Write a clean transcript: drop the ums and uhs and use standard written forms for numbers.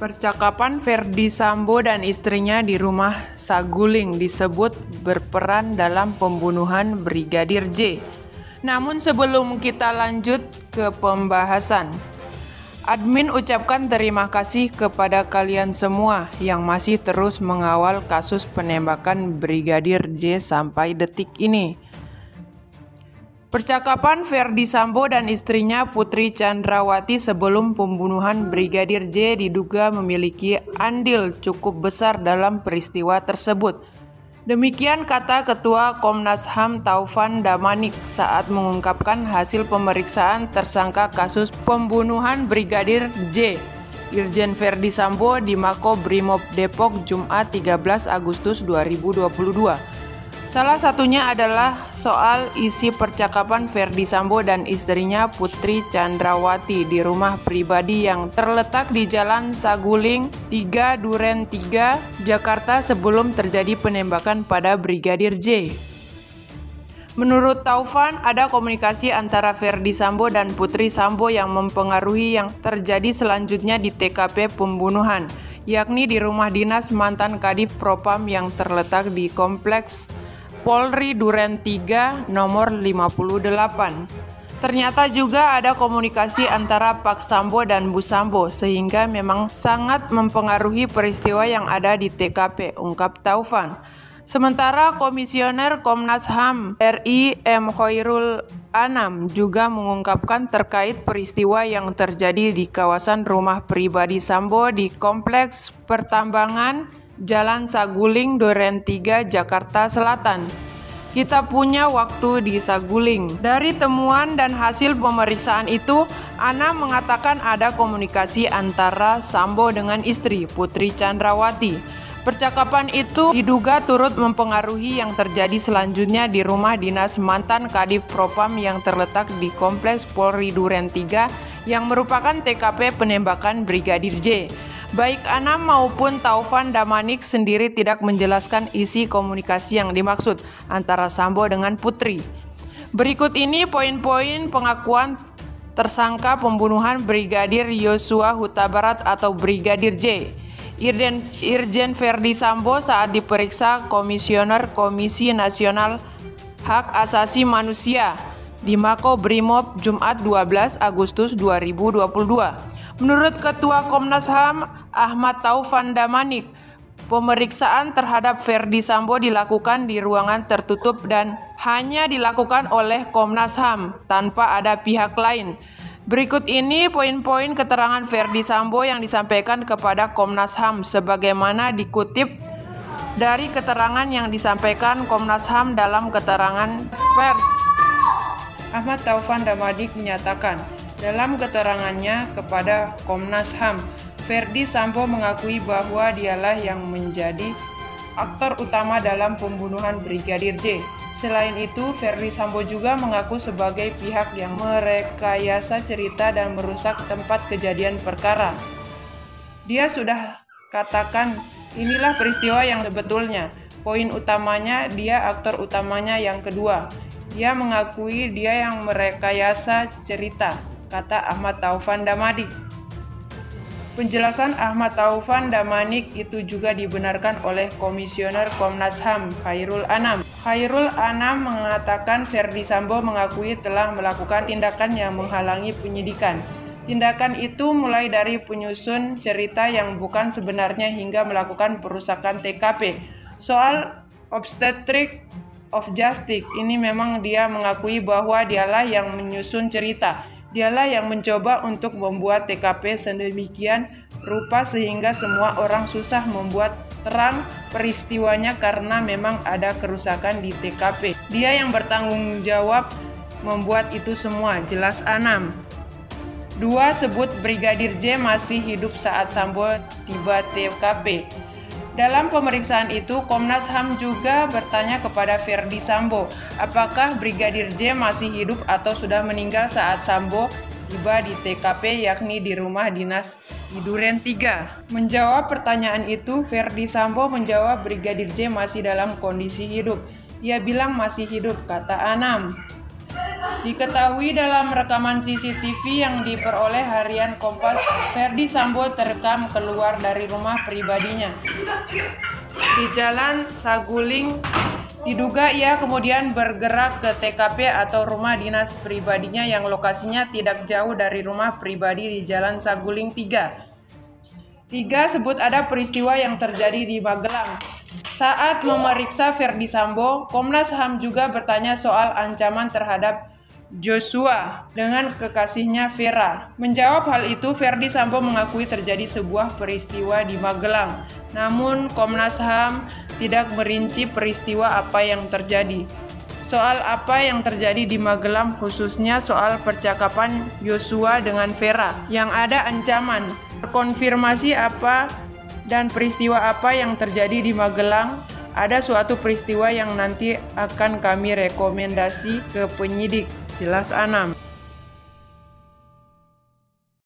Percakapan Ferdy Sambo dan istrinya di rumah Saguling disebut berperan dalam pembunuhan Brigadir J. Namun sebelum kita lanjut ke pembahasan, admin ucapkan terima kasih kepada kalian semua yang masih terus mengawal kasus penembakan Brigadir J sampai detik ini. Percakapan Ferdy Sambo dan istrinya Putri Chandrawati sebelum pembunuhan Brigadir J diduga memiliki andil cukup besar dalam peristiwa tersebut. Demikian kata Ketua Komnas HAM Taufan Damanik saat mengungkapkan hasil pemeriksaan tersangka kasus pembunuhan Brigadir J, Irjen Ferdy Sambo di Mako Brimob Depok Jumat 13 Agustus 2022. Salah satunya adalah soal isi percakapan Ferdy Sambo dan istrinya Putri Chandrawati di rumah pribadi yang terletak di Jalan Saguling 3 Duren 3, Jakarta sebelum terjadi penembakan pada Brigadir J. Menurut Taufan, ada komunikasi antara Ferdy Sambo dan Putri Sambo yang mempengaruhi yang terjadi selanjutnya di TKP pembunuhan, yakni di rumah dinas mantan Kadif Propam yang terletak di Kompleks Polri Duren 3 nomor 58. Ternyata juga ada komunikasi antara Pak Sambo dan Bu Sambo sehingga memang sangat mempengaruhi peristiwa yang ada di TKP, ungkap Taufan. Sementara Komisioner Komnas HAM RI M. Khairul Anam juga mengungkapkan terkait peristiwa yang terjadi di kawasan rumah pribadi Sambo di Kompleks Pertambangan Jalan Saguling Duren 3 Jakarta Selatan. Kita punya waktu di Saguling. Dari temuan dan hasil pemeriksaan itu, Ana mengatakan ada komunikasi antara Sambo dengan istri Putri Chandrawati. Percakapan itu diduga turut mempengaruhi yang terjadi selanjutnya di rumah dinas mantan Kadif Propam yang terletak di Kompleks Polri Duren 3 yang merupakan TKP penembakan Brigadir J. Baik Anam maupun Taufan Damanik sendiri tidak menjelaskan isi komunikasi yang dimaksud antara Sambo dengan Putri. Berikut ini poin-poin pengakuan tersangka pembunuhan Brigadir Yosua Huta Barat atau Brigadir J. Irjen Ferdy Sambo saat diperiksa Komisioner Komisi Nasional Hak Asasi Manusia di Mako Brimob Jumat 12 Agustus 2022. Menurut Ketua Komnas HAM Ahmad Taufan Damanik, pemeriksaan terhadap Ferdy Sambo dilakukan di ruangan tertutup dan hanya dilakukan oleh Komnas HAM tanpa ada pihak lain. Berikut ini poin-poin keterangan Ferdy Sambo yang disampaikan kepada Komnas HAM sebagaimana dikutip dari keterangan yang disampaikan Komnas HAM dalam keterangan pers. Ahmad Taufan Damanik menyatakan, dalam keterangannya kepada Komnas HAM, Ferdy Sambo mengakui bahwa dialah yang menjadi aktor utama dalam pembunuhan Brigadir J. Selain itu, Ferdy Sambo juga mengaku sebagai pihak yang merekayasa cerita dan merusak tempat kejadian perkara. Dia sudah katakan, inilah peristiwa yang sebetulnya. Poin utamanya, dia aktor utamanya yang kedua. Dia mengakui dia yang merekayasa cerita, kata Ahmad Taufan Damanik. Penjelasan Ahmad Taufan Damanik itu juga dibenarkan oleh Komisioner Komnas HAM Khairul Anam. Khairul Anam mengatakan Ferdy Sambo mengakui telah melakukan tindakan yang menghalangi penyidikan. Tindakan itu mulai dari penyusun cerita yang bukan sebenarnya hingga melakukan perusakan TKP. Soal obstetric of justice ini memang dia mengakui bahwa dialah yang menyusun cerita. Dialah yang mencoba untuk membuat TKP sedemikian rupa sehingga semua orang susah membuat terang peristiwanya karena memang ada kerusakan di TKP. Dia yang bertanggung jawab membuat itu semua, jelas Anam. 2. Sebut Brigadir J masih hidup saat Sambo tiba TKP. Dalam pemeriksaan itu, Komnas HAM juga bertanya kepada Ferdy Sambo, apakah Brigadir J masih hidup atau sudah meninggal saat Sambo tiba di TKP yakni di rumah dinas di Duren 3. Menjawab pertanyaan itu, Ferdy Sambo menjawab Brigadir J masih dalam kondisi hidup. Ia bilang masih hidup, kata Anam. Diketahui dalam rekaman CCTV yang diperoleh harian Kompas, Ferdi Sambo terekam keluar dari rumah pribadinya di Jalan Saguling. Diduga ia kemudian bergerak ke TKP atau rumah dinas pribadinya yang lokasinya tidak jauh dari rumah pribadi di Jalan Saguling 3. Sebut ada peristiwa yang terjadi di Magelang. Saat memeriksa Ferdi Sambo, Komnas HAM juga bertanya soal ancaman terhadap Joshua dengan kekasihnya Vera. Menjawab hal itu, Ferdi Sambo mengakui terjadi sebuah peristiwa di Magelang. Namun Komnas HAM tidak merinci peristiwa apa yang terjadi. Soal apa yang terjadi di Magelang, khususnya soal percakapan Joshua dengan Vera yang ada ancaman. Konfirmasi apa dan peristiwa apa yang terjadi di Magelang, ada suatu peristiwa yang nanti akan kami rekomendasi ke penyidik, jelas Anam.